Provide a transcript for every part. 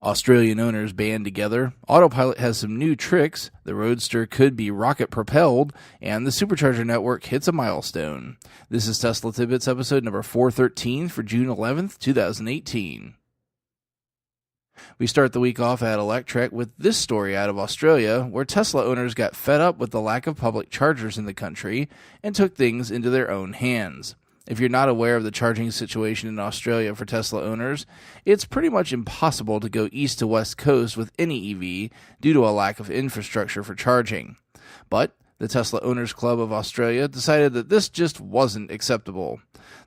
Australian owners band together, Autopilot has some new tricks, the Roadster could be rocket-propelled, and the Supercharger network hits a milestone. This is Tesla Tidbits episode number 413 for June 11th, 2018. We start the week off at Electrek with this story out of Australia, where Tesla owners got fed up with the lack of public chargers in the country and took things into their own hands. If you're not aware of the charging situation in Australia for Tesla owners, it's pretty much impossible to go east to west coast with any EV due to a lack of infrastructure for charging. But the Tesla Owners Club of Australia decided that this just wasn't acceptable.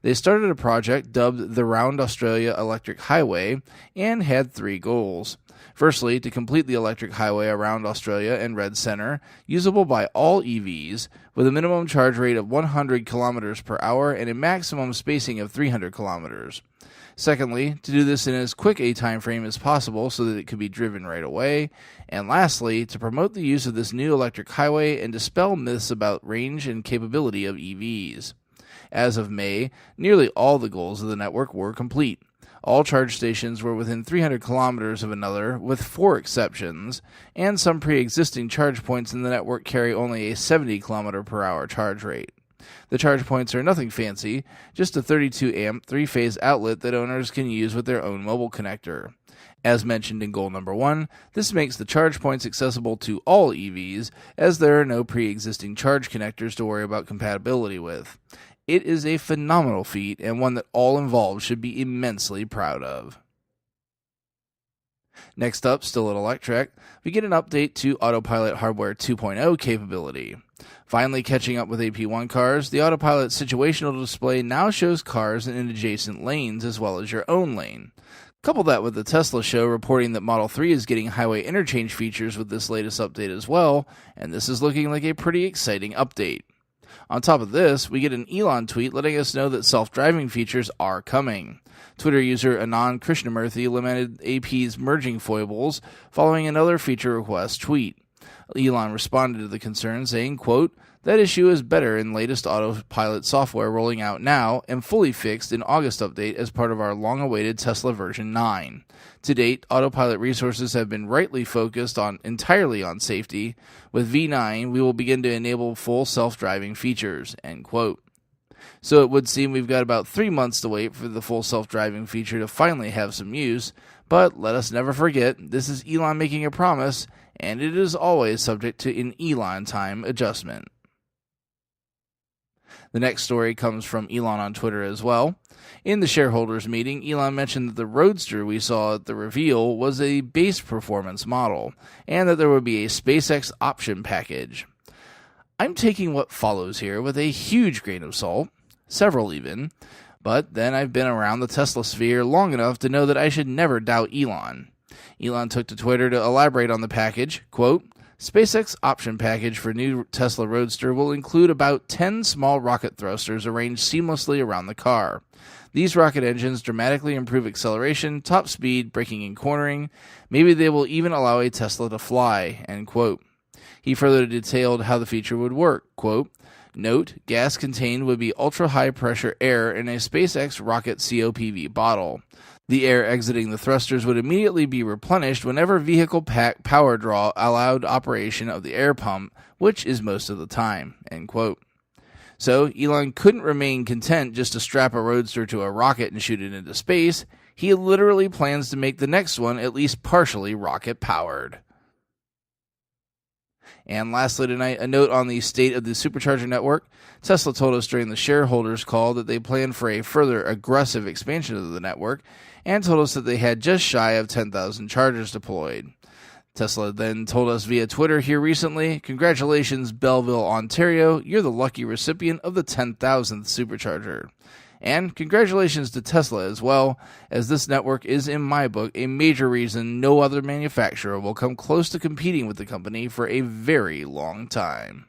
They started a project dubbed the Round Australia Electric Highway and had 3 goals. Firstly, to complete the electric highway around Australia and Red Centre, usable by all EVs, with a minimum charge rate of 100 kilometers per hour and a maximum spacing of 300 kilometers. Secondly, to do this in as quick a time frame as possible so that it could be driven right away. And lastly, to promote the use of this new electric highway and dispel myths about range and capability of EVs. As of May, nearly all the goals of the network were complete. All charge stations were within 300 kilometers of another, with 4 exceptions, and some pre-existing charge points in the network carry only a 70 km per hour charge rate. The charge points are nothing fancy, just a 32-amp 3-phase outlet that owners can use with their own mobile connector. As mentioned in goal number 1, this makes the charge points accessible to all EVs, as there are no pre-existing charge connectors to worry about compatibility with. It is a phenomenal feat and one that all involved should be immensely proud of. Next up, still at Electrek, we get an update to Autopilot Hardware 2.0 capability. Finally catching up with AP1 cars, the Autopilot situational display now shows cars in adjacent lanes as well as your own lane. Couple that with the Tesla show reporting that Model 3 is getting highway interchange features with this latest update as well, and this is looking like a pretty exciting update. On top of this, we get an Elon tweet letting us know that self-driving features are coming. Twitter user Anand Krishnamurthy lamented AP's merging foibles following another feature request tweet. Elon responded to the concern saying, quote, "That issue is better in latest Autopilot software rolling out now and fully fixed in August update as part of our long-awaited Tesla version 9. To date, Autopilot resources have been rightly focused entirely on safety. With V9, we will begin to enable full self-driving features," end quote. So it would seem we've got about 3 months to wait for the full self-driving feature to finally have some use, but let us never forget, this is Elon making a promise, and it is always subject to an Elon time adjustment. The next story comes from Elon on Twitter as well. In the shareholders meeting, Elon mentioned that the Roadster we saw at the reveal was a base performance model, and that there would be a SpaceX option package. I'm taking what follows here with a huge grain of salt, several even, but then I've been around the Tesla sphere long enough to know that I should never doubt Elon. Elon took to Twitter to elaborate on the package, quote, "SpaceX option package for new Tesla Roadster will include about 10 small rocket thrusters arranged seamlessly around the car. These rocket engines dramatically improve acceleration, top speed, braking and cornering. Maybe they will even allow a Tesla to fly," end quote. He further detailed how the feature would work, quote, "Note, gas contained would be ultra-high pressure air in a SpaceX rocket COPV bottle. The air exiting the thrusters would immediately be replenished whenever vehicle power draw allowed operation of the air pump, which is most of the time," end quote. So Elon couldn't remain content just to strap a Roadster to a rocket and shoot it into space. He literally plans to make the next one at least partially rocket-powered. And lastly tonight, a note on the state of the Supercharger network. Tesla told us during the shareholders call that they plan for a further aggressive expansion of the network, and told us that they had just shy of 10,000 chargers deployed. Tesla then told us via Twitter here recently, "Congratulations, Belleville, Ontario, you're the lucky recipient of the 10,000th Supercharger." And congratulations to Tesla as well, as this network is, in my book, a major reason no other manufacturer will come close to competing with the company for a very long time.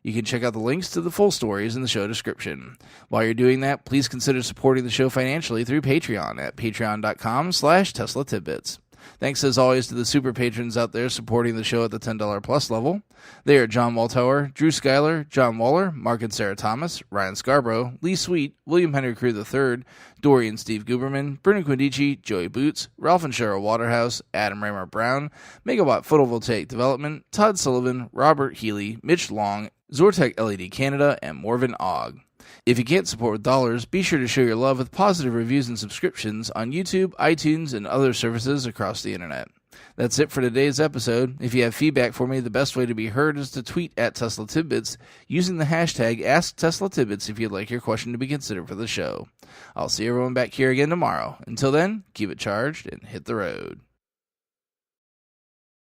You can check out the links to the full stories in the show description. While you're doing that, please consider supporting the show financially through Patreon at patreon.com/Tesla Tidbits. Thanks as always to the super patrons out there supporting the show at the $10 plus level. They are John Waltower, Drew Schuyler, John Waller, Mark and Sarah Thomas, Ryan Scarborough, Lee Sweet, William Henry Crew III, Dory and Steve Guberman, Bruno Quindici, Joey Boots, Ralph and Cheryl Waterhouse, Adam Raymer Brown, Megawatt Photovoltaic Development, Todd Sullivan, Robert Healy, Mitch Long, Zortec LED Canada, and Morven Ogg. If you can't support with dollars, be sure to show your love with positive reviews and subscriptions on YouTube, iTunes, and other services across the internet. That's it for today's episode. If you have feedback for me, the best way to be heard is to tweet at Tesla Tidbits using the hashtag AskTeslaTidbits if you'd like your question to be considered for the show. I'll see everyone back here again tomorrow. Until then, keep it charged and hit the road.